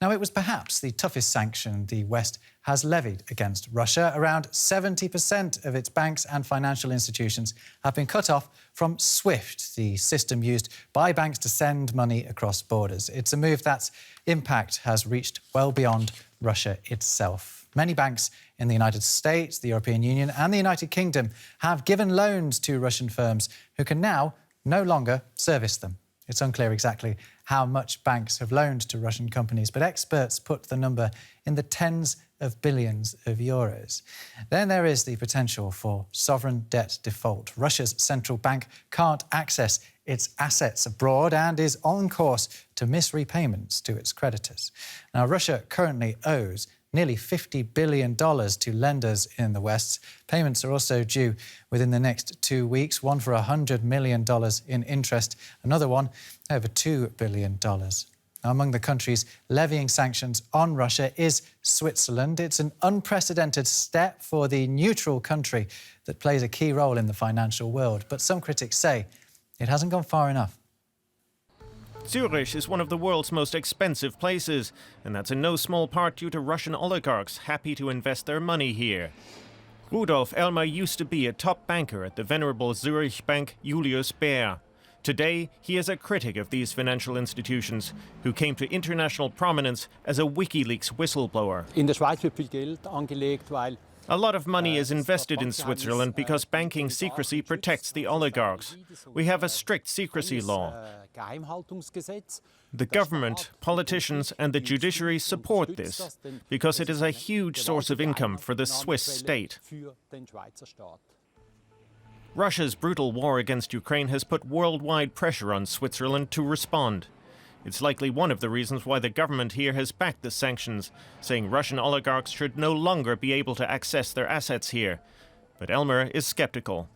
Now, it was perhaps the toughest sanction the West has levied against Russia. Around 70% of its banks and financial institutions have been cut off from SWIFT, the system used by banks to send money across borders. It's a move that's impact has reached well beyond Russia itself. Many banks in the United States, the European Union and the United Kingdom have given loans to Russian firms who can now no longer service them. It's unclear exactly how much banks have loaned to Russian companies, but experts put the number in the tens of billions of euros. Then there is the potential for sovereign debt default. Russia's central bank can't access its assets abroad and is on course to miss repayments to its creditors. Now, Russia currently owes nearly $50 billion to lenders in the West. Payments are also due within the next 2 weeks, one for $100 million in interest, another one over $2 billion. Now, among the countries levying sanctions on Russia is Switzerland. It's an unprecedented step for the neutral country that plays a key role in the financial world. But some critics say it hasn't gone far enough. Zurich is one of the world's most expensive places, and that's in no small part due to Russian oligarchs happy to invest their money here. Rudolf Elmer used to be a top banker at the venerable Zurich bank Julius Baer. Today, he is a critic of these financial institutions, who came to international prominence as a WikiLeaks whistleblower. In der Schweiz wird viel Geld angelegt, weil a lot of money is invested in Switzerland because banking secrecy protects the oligarchs. We have a strict secrecy law. The government, politicians and the judiciary support this because it is a huge source of income for the Swiss state. Russia's brutal war against Ukraine has put worldwide pressure on Switzerland to respond. It's likely one of the reasons why the government here has backed the sanctions, saying Russian oligarchs should no longer be able to access their assets here. But Elmer is skeptical.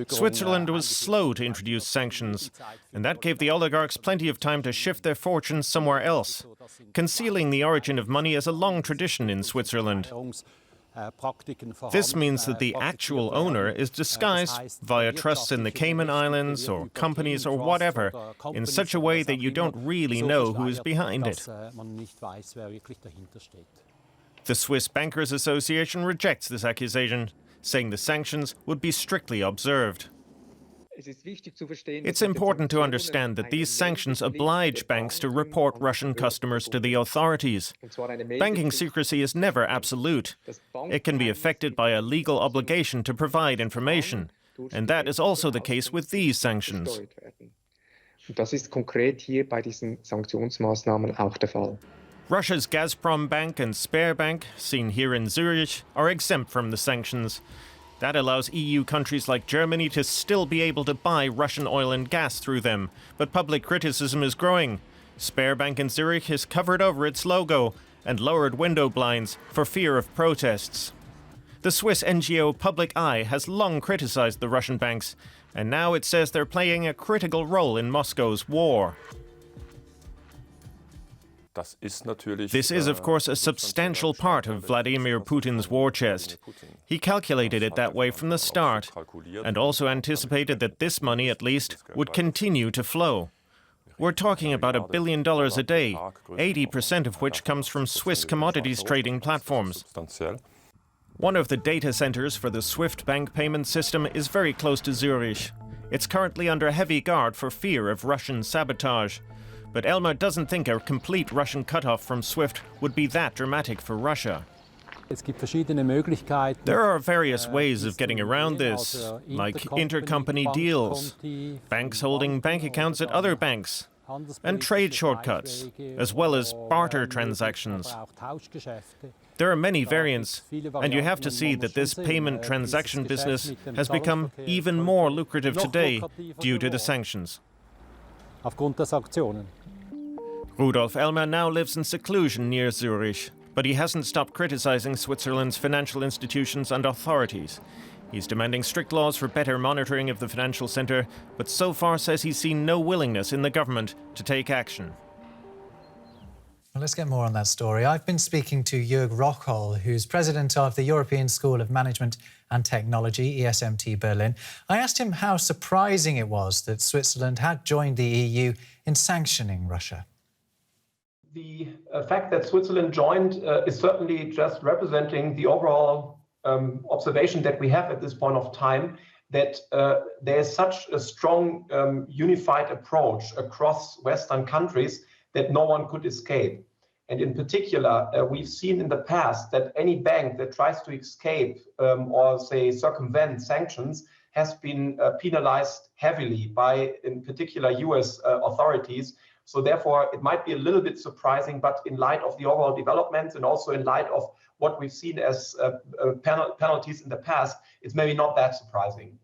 Switzerland was slow to introduce sanctions, and that gave the oligarchs plenty of time to shift their fortunes somewhere else. Concealing the origin of money is a long tradition in Switzerland. This means that the actual owner is disguised via trusts in the Cayman Islands or companies or whatever in such a way that you don't really know who is behind it. The Swiss Bankers Association rejects this accusation, saying the sanctions would be strictly observed. It's important to understand that these sanctions oblige banks to report Russian customers to the authorities. Banking secrecy is never absolute. It can be affected by a legal obligation to provide information. And that is also the case with these sanctions. Russia's Gazprom Bank and Sberbank, seen here in Zurich, are exempt from the sanctions. That allows EU countries like Germany to still be able to buy Russian oil and gas through them. But public criticism is growing. Sberbank in Zurich has covered over its logo and lowered window blinds for fear of protests. The Swiss NGO Public Eye has long criticized the Russian banks, and now it says they're playing a critical role in Moscow's war. This is, of course, a substantial part of Vladimir Putin's war chest. He calculated it that way from the start, and also anticipated that this money, at least, would continue to flow. We're talking about $1 billion a day, 80% of which comes from Swiss commodities trading platforms. One of the data centers for the SWIFT bank payment system is very close to Zurich. It's currently under heavy guard for fear of Russian sabotage. But Elmer doesn't think a complete Russian cutoff from SWIFT would be that dramatic for Russia. There are various ways of getting around this, like intercompany deals, banks holding bank accounts at other banks, and trade shortcuts, as well as barter transactions. There are many variants, and you have to see that this payment transaction business has become even more lucrative today due to the sanctions. Rudolf Elmer now lives in seclusion near Zurich, but he hasn't stopped criticizing Switzerland's financial institutions and authorities. He's demanding strict laws for better monitoring of the financial centre, but so far says he's seen no willingness in the government to take action. Well, let's get more on that story. I've been speaking to Jurg Rockhold, who's president of the European School of Management and Technology, ESMT Berlin. I asked him how surprising it was that Switzerland had joined the EU in sanctioning Russia. the fact that Switzerland joined is certainly just representing the overall observation that we have at this point of time, that there is such a strong unified approach across Western countries that no one could escape. And in particular, we've seen in the past that any bank that tries to escape or say circumvent sanctions has been penalized heavily by, in particular, US authorities. So therefore, it might be a little bit surprising, but in light of the overall developments and also in light of what we've seen as penalties in the past, it's maybe not that surprising.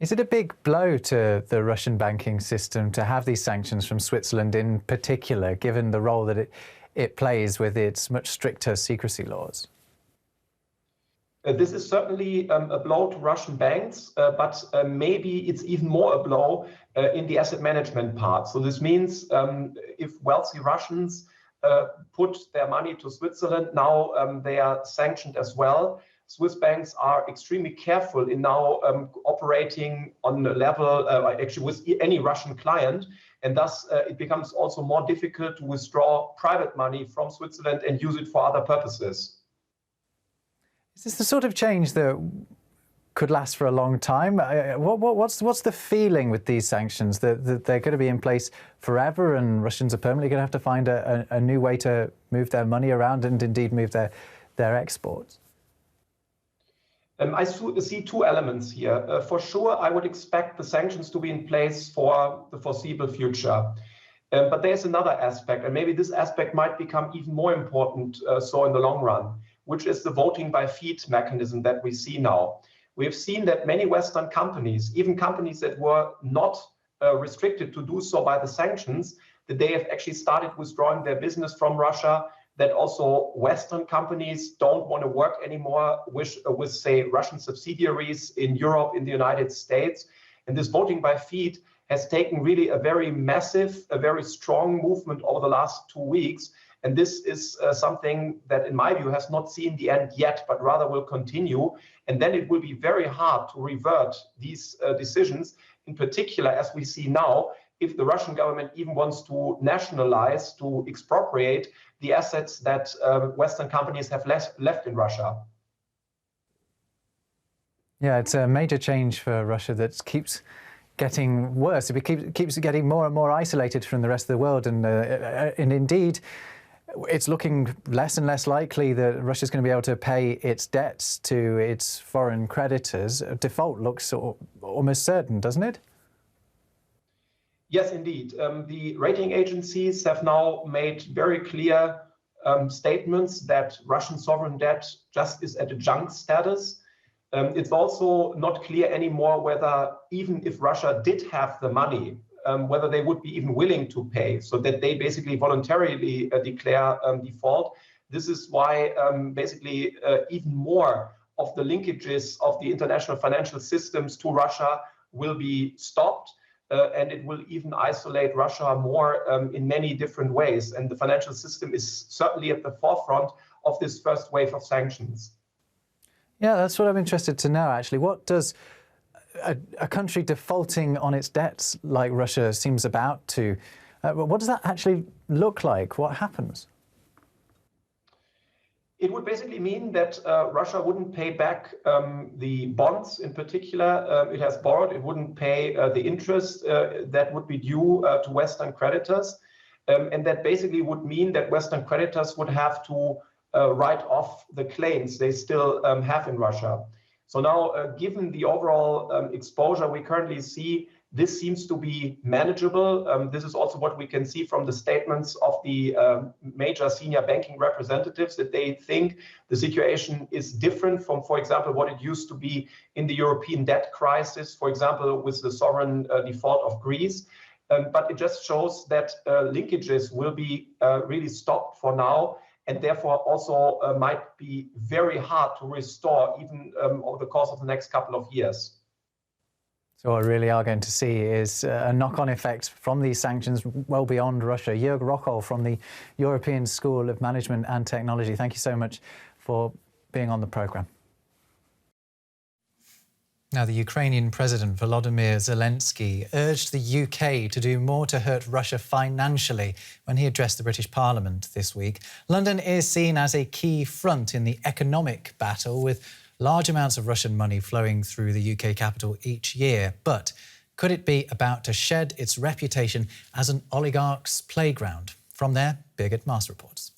Is it a big blow to the Russian banking system to have these sanctions from Switzerland in particular, given the role that it plays with its much stricter secrecy laws? This is certainly a blow to Russian banks, but maybe it's even more a blow in the asset management part. So this means if wealthy Russians put their money to Switzerland, now they are sanctioned as well. Swiss banks are extremely careful in now operating on a level actually with any Russian client, and thus it becomes also more difficult to withdraw private money from Switzerland and use it for other purposes. Is this the sort of change that could last for a long time? What's the feeling with these sanctions, that they're going to be in place forever and Russians are permanently going to have to find a new way to move their money around and indeed move their exports? I see two elements here. For sure, I would expect the sanctions to be in place for the foreseeable future. But there's another aspect, and maybe this aspect might become even more important so in the long run, which is the voting by feet mechanism that we see now. We've seen that many Western companies, even companies that were not restricted to do so by the sanctions, that they have actually started withdrawing their business from Russia, that also Western companies don't want to work anymore with say, Russian subsidiaries in Europe, in the United States. And this voting by feet has taken really a very massive, a very strong movement over the last 2 weeks. And this is something that, in my view, has not seen the end yet, but rather will continue. And then it will be very hard to revert these decisions, in particular, as we see now, if the Russian government even wants to nationalize, to expropriate the assets that Western companies have left in Russia. Yeah, it's a major change for Russia that keeps getting worse. It keeps getting more and more isolated from the rest of the world. And indeed, it's looking less and less likely that Russia's going to be able to pay its debts to its foreign creditors. Default looks almost certain, doesn't it? Yes, indeed. The rating agencies have now made very clear statements that Russian sovereign debt just is at a junk status. It's also not clear anymore whether, even if Russia did have the money, whether they would be even willing to pay, so that they basically voluntarily declare default. This is why basically even more of the linkages of the international financial systems to Russia will be stopped. And it will even isolate Russia more in many different ways. And the financial system is certainly at the forefront of this first wave of sanctions. Yeah, that's what I'm interested to know, actually. What does a country defaulting on its debts, like Russia seems about to, what does that actually look like? What happens? It would basically mean that Russia wouldn't pay back the bonds in particular it has borrowed. It wouldn't pay the interest that would be due to Western creditors. And that basically would mean that Western creditors would have to write off the claims they still have in Russia. So now, given the overall exposure we currently see, this seems to be manageable. This is also what we can see from the statements of the major senior banking representatives, that they think the situation is different from, for example, what it used to be in the European debt crisis, for example, with the sovereign default of Greece. But it just shows that linkages will be really stopped for now, and therefore also might be very hard to restore even over the course of the next couple of years. So what we really are going to see is a knock-on effect from these sanctions well beyond Russia. Jurg Rockhold from the European School of Management and Technology, thank you so much for being on the programme. Now, the Ukrainian President Volodymyr Zelensky urged the UK to do more to hurt Russia financially when he addressed the British Parliament this week. London is seen as a key front in the economic battle, with large amounts of Russian money flowing through the UK capital each year. But could it be about to shed its reputation as an oligarch's playground? From there, Birgit Maas reports.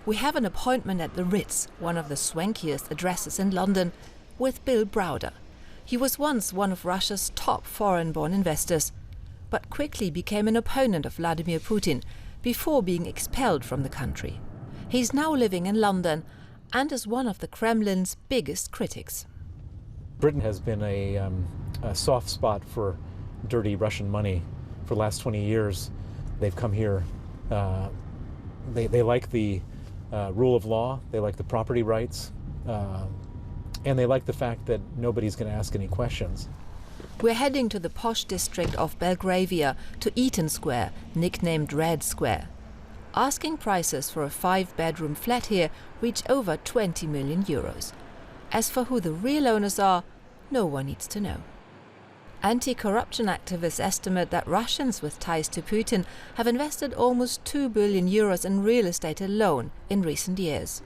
We have an appointment at the Ritz, one of the swankiest addresses in London, with Bill Browder. He was once one of Russia's top foreign-born investors, but quickly became an opponent of Vladimir Putin before being expelled from the country. He's now living in London and is one of the Kremlin's biggest critics. Britain has been a soft spot for dirty Russian money for the last 20 years. They've come here. They like the rule of law. They like the property rights. And they like the fact that nobody's going to ask any questions. We're heading to the posh district of Belgravia, to Eaton Square, nicknamed Red Square. Asking prices for a 5-bedroom flat here reach over 20 million euros. As for who the real owners are, no one needs to know. Anti-corruption activists estimate that Russians with ties to Putin have invested almost 2 billion euros in real estate alone in recent years.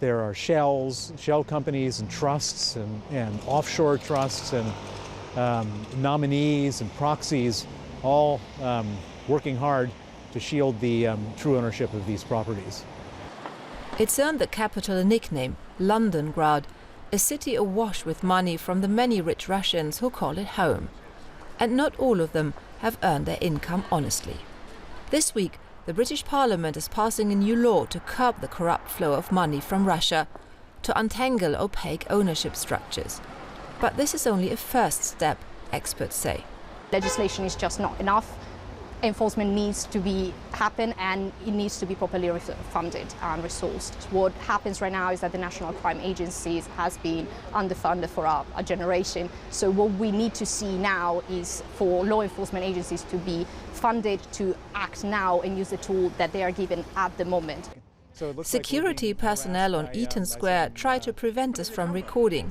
There are shell companies and trusts and offshore trusts and nominees and proxies, all working hard to shield the true ownership of these properties. It's earned the capital a nickname, Londongrad, a city awash with money from the many rich Russians who call it home. And not all of them have earned their income honestly. This week, the British Parliament is passing a new law to curb the corrupt flow of money from Russia, to untangle opaque ownership structures. But this is only a first step, experts say. Legislation is just not enough. Enforcement needs to happen, and it needs to be properly funded and resourced. What happens right now is that the National Crime Agency has been underfunded for a generation. So what we need to see now is for law enforcement agencies to be funded to act now and use the tool that they are given at the moment. Security personnel on Eaton Square try to prevent us from recording.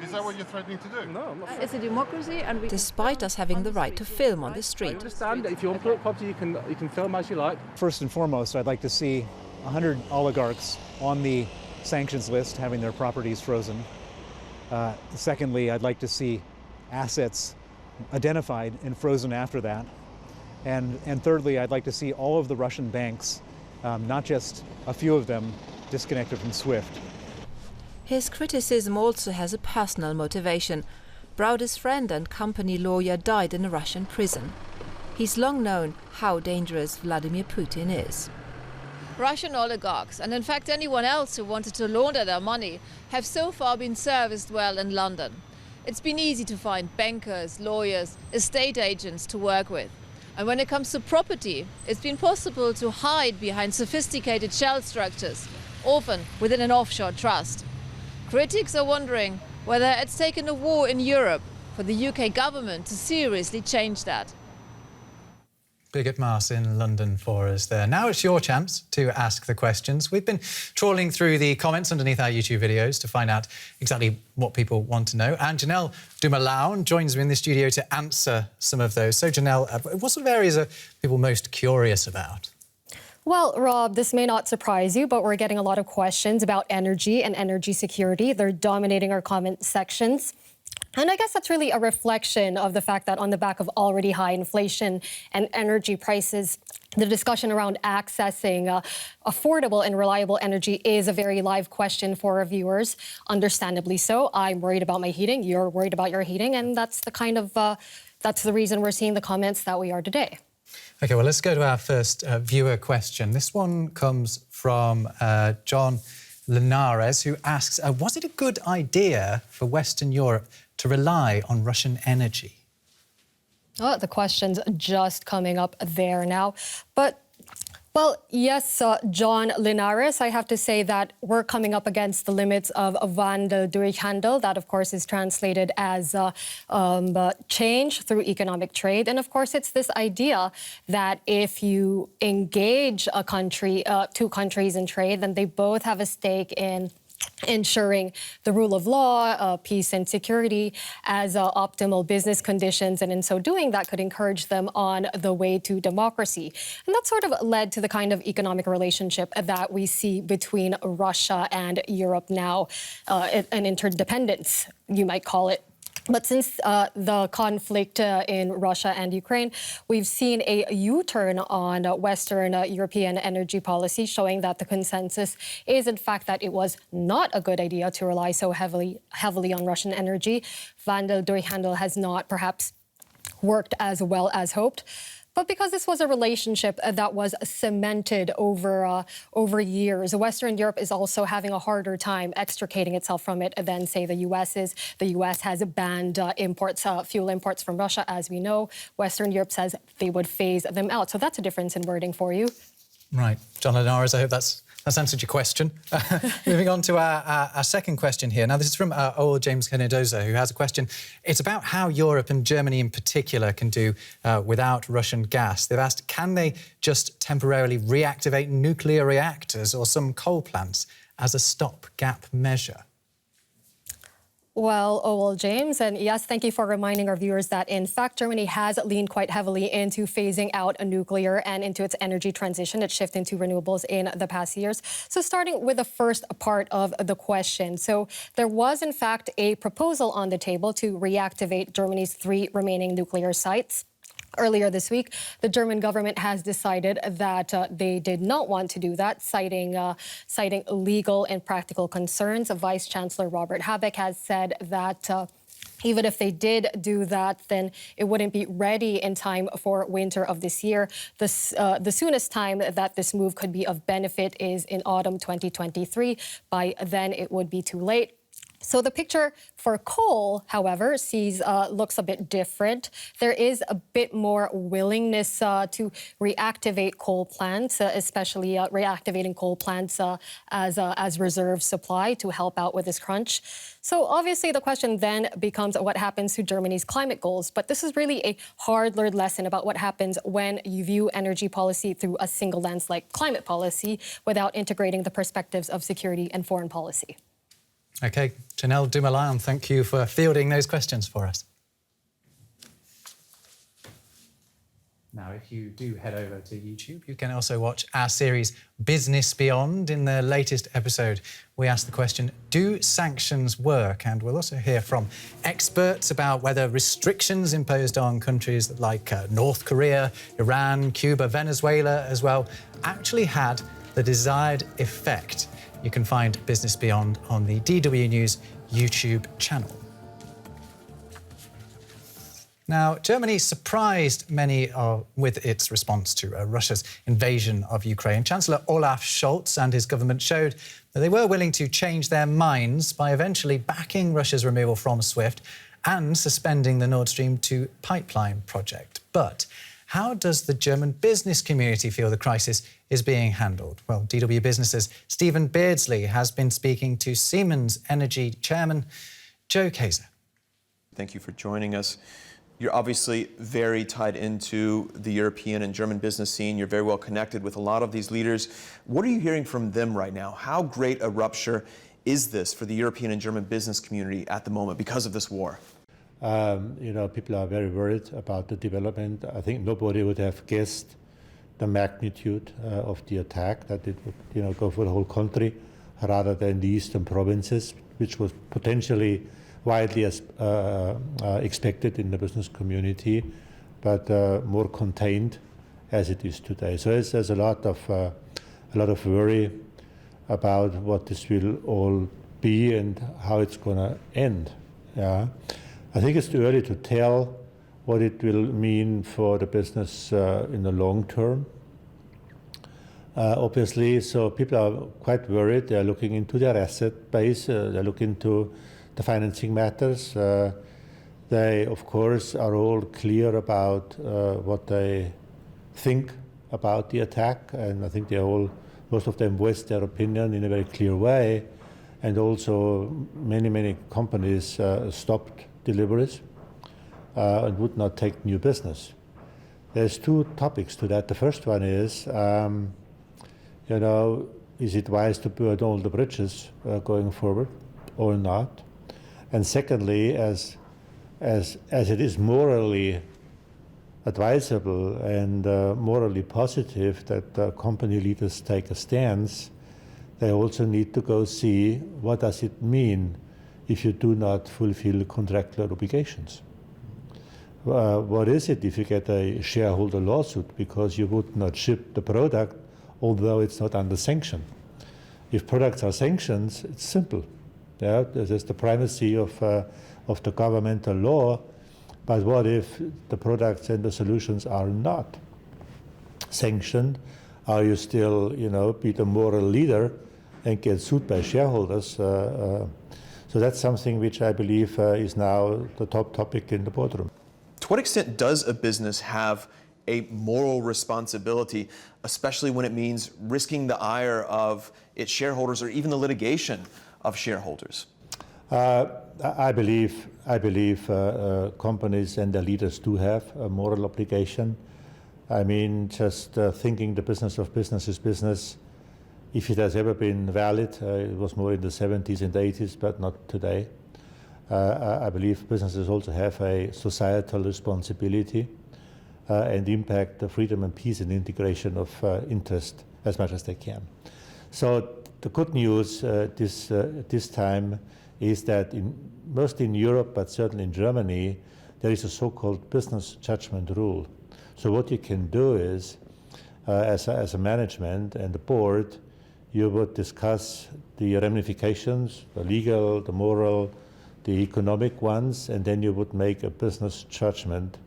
Is that what you're threatening to do? No. It's a democracy, and despite us having the right to film on the street. I understand that if you want property, you can film as you like. First and foremost, I'd like to see 100 oligarchs on the sanctions list having their properties frozen. Secondly, I'd like to see assets identified and frozen after that. And thirdly, I'd like to see all of the Russian banks, not just a few of them, disconnected from SWIFT. His criticism also has a personal motivation. Browder's friend and company lawyer died in a Russian prison. He's long known how dangerous Vladimir Putin is. Russian oligarchs, and in fact anyone else who wanted to launder their money, have so far been serviced well in London. It's been easy to find bankers, lawyers, estate agents to work with. And when it comes to property, it's been possible to hide behind sophisticated shell structures, often within an offshore trust. Critics are wondering whether it's taken a war in Europe for the UK government to seriously change that. Birgit Maas in London for us there. Now it's your chance to ask the questions. We've been trawling through the comments underneath our YouTube videos to find out exactly what people want to know. And Janelle Dumalaun joins me in the studio to answer some of those. So, Janelle, what sort of areas are people most curious about? Well, Rob, this may not surprise you, but we're getting a lot of questions about energy and energy security. They're dominating our comment sections. And I guess that's really a reflection of the fact that on the back of already high inflation and energy prices, the discussion around accessing affordable and reliable energy is a very live question for our viewers, understandably so. I'm worried about my heating, you're worried about your heating, and that's the reason we're seeing the comments that we are today. OK, well, let's go to our first viewer question. This one comes from John Linares, who asks, was it a good idea for Western Europe to rely on Russian energy? Oh, the question's just coming up there now. But, well, yes, John Linares, I have to say that we're coming up against the limits of van de Durchhandel. That, of course, is translated as change through economic trade. And, of course, it's this idea that if you engage a country, two countries in trade, then they both have a stake in ensuring the rule of law, peace and security as optimal business conditions. And in so doing, that could encourage them on the way to democracy. And that sort of led to the kind of economic relationship that we see between Russia and Europe now, an interdependence, you might call it. But since the conflict in Russia and Ukraine, we've seen a U-turn on Western European energy policy, showing that the consensus is, in fact, that it was not a good idea to rely so heavily on Russian energy. Wandel has not perhaps worked as well as hoped. But because this was a relationship that was cemented over years, Western Europe is also having a harder time extricating itself from it than, say, the U.S. is. The U.S. has banned fuel imports from Russia, as we know. Western Europe says they would phase them out. So that's a difference in wording for you. Right. John Linares, I hope that's answered your question. Moving on to our second question here. Now, this is from Owl James Canedoza, who has a question. It's about how Europe and Germany in particular can do without Russian gas. They've asked, can they just temporarily reactivate nuclear reactors or some coal plants as a stopgap measure? Well, Owl James, and yes, thank you for reminding our viewers that, in fact, Germany has leaned quite heavily into phasing out nuclear and into its energy transition, its shift into renewables in the past years. So starting with the first part of the question. So there was, in fact, a proposal on the table to reactivate Germany's 3 remaining nuclear sites. Earlier this week, the German government has decided that they did not want to do that, citing legal and practical concerns. Vice Chancellor Robert Habeck has said that even if they did do that, then it wouldn't be ready in time for winter of this year. The soonest time that this move could be of benefit is in autumn 2023. By then, it would be too late. So the picture for coal, however, looks a bit different. There is a bit more willingness to reactivate coal plants, especially reactivating coal plants as reserve supply to help out with this crunch. So obviously the question then becomes what happens to Germany's climate goals. But this is really a hard-learned lesson about what happens when you view energy policy through a single lens like climate policy without integrating the perspectives of security and foreign policy. OK, Janelle Dumoulin, thank you for fielding those questions for us. Now, if you do head over to YouTube, you can also watch our series Business Beyond. In the latest episode, we asked the question, do sanctions work? And we'll also hear from experts about whether restrictions imposed on countries like North Korea, Iran, Cuba, Venezuela as well actually had the desired effect. You can find Business Beyond on the DW News YouTube channel. Now, Germany surprised many with its response to Russia's invasion of Ukraine. Chancellor Olaf Scholz and his government showed that they were willing to change their minds by eventually backing Russia's removal from SWIFT and suspending the Nord Stream 2 pipeline project. But how does the German business community feel the crisis is being handled? Well, DW Business's Stephen Beardsley has been speaking to Siemens Energy chairman Joe Kaeser. Thank you for joining us. You're obviously very tied into the European and German business scene. You're very well connected with a lot of these leaders. What are you hearing from them right now? How great a rupture is this for the European and German business community at the moment because of this war? People are very worried about the development. I think nobody would have guessed the magnitude of the attack, that it would go for the whole country rather than the eastern provinces, which was potentially widely expected in the business community, but more contained as it is today. So there's a lot of worry about what this will all be and how it's going to end. Yeah. I think it's too early to tell what it will mean for the business in the long term. Obviously, so people are quite worried. They're looking into their asset base. They're looking into the financing matters. They, of course, are all clear about what they think about the attack, and I think most of them voiced their opinion in a very clear way. And also, many companies stopped deliveries and would not take new business. There's two topics to that. The first one is, is it wise to burn all the bridges going forward or not? And secondly, as it is morally advisable and morally positive that company leaders take a stance, they also need to go see what does it mean if you do not fulfill contractual obligations. What is it if you get a shareholder lawsuit because you would not ship the product although it's not under sanction? If products are sanctions, it's simple. Yeah, there's the primacy of the governmental law, but what if the products and the solutions are not sanctioned? Are you still, be the moral leader and get sued by shareholders? So that's something which I believe is now the top topic in the boardroom. To what extent does a business have a moral responsibility, especially when it means risking the ire of its shareholders or even the litigation of shareholders? I believe companies and their leaders do have a moral obligation. I mean, just thinking the business of business is business. If it has ever been valid, it was more in the 70s and 80s, but not today. I believe businesses also have a societal responsibility and impact the freedom and peace and integration of interest as much as they can. So the good news this time is that mostly in Europe, but certainly in Germany, there is a so-called business judgment rule. So what you can do is, as a management and the board, you would discuss the ramifications, the legal, the moral, the economic ones, and then you would make a business judgment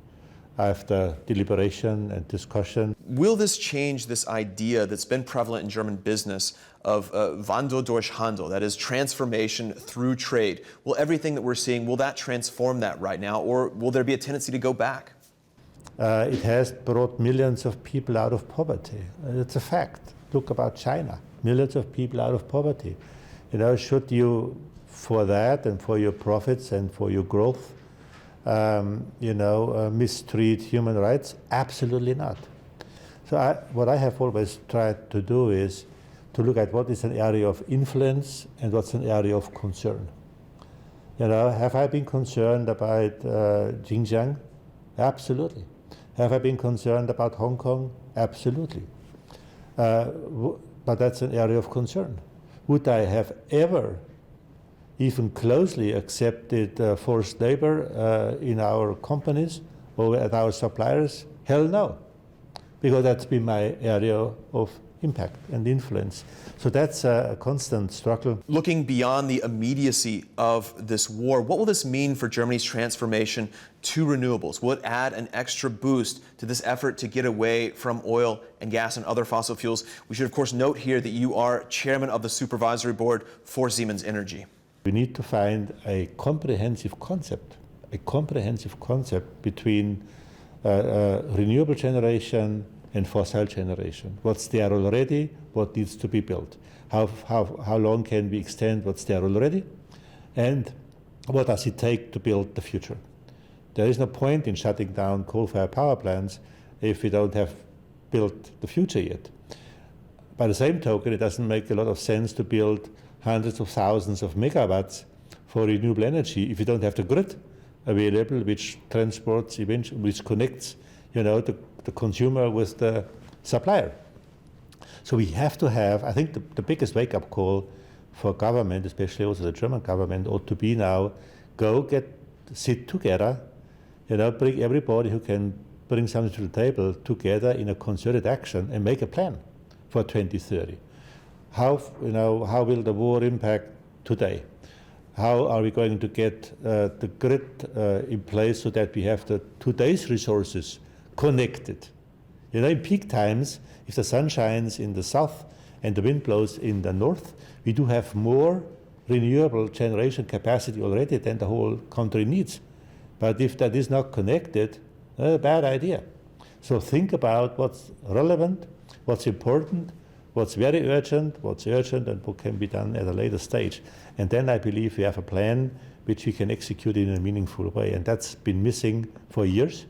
after deliberation and discussion. Will this change this idea that's been prevalent in German business of Wandel durch Handel, that is transformation through trade? Will everything that we're seeing, will that transform that right now, or will there be a tendency to go back? It has brought millions of people out of poverty. It's a fact. Look about China, millions of people out of poverty. Should you, for that and for your profits and for your growth, mistreat human rights? Absolutely not. So what I have always tried to do is to look at what is an area of influence and what's an area of concern. Have I been concerned about Xinjiang? Absolutely. Have I been concerned about Hong Kong? Absolutely. But that's an area of concern. Would I have ever even closely accepted forced labor in our companies or at our suppliers? Hell no, because that's been my area of impact and influence. So that's a constant struggle. Looking beyond the immediacy of this war, what will this mean for Germany's transformation to renewables? Will it add an extra boost to this effort to get away from oil and gas and other fossil fuels? We should, of course, note here that you are chairman of the supervisory board for Siemens Energy. We need to find a comprehensive concept between renewable generation and fossil generation. What's there already? What needs to be built? How long can we extend what's there already? And what does it take to build the future? There is no point in shutting down coal-fired power plants if we don't have built the future yet. By the same token, it doesn't make a lot of sense to build hundreds of thousands of megawatts for renewable energy if you don't have the grid available, which transports, which connects, the consumer with the supplier. So we have to have, I think the biggest wake-up call for government, especially also the German government, ought to be now, sit together, bring everybody who can bring something to the table together in a concerted action and make a plan for 2030. How will the war impact today? How are we going to get the grid in place so that we have today's resources connected? In peak times, if the sun shines in the south and the wind blows in the north, we do have more renewable generation capacity already than the whole country needs. But if that is not connected, a bad idea. So think about what's relevant, what's important, what's very urgent, and what can be done at a later stage. And then I believe we have a plan which we can execute in a meaningful way. And that's been missing for years.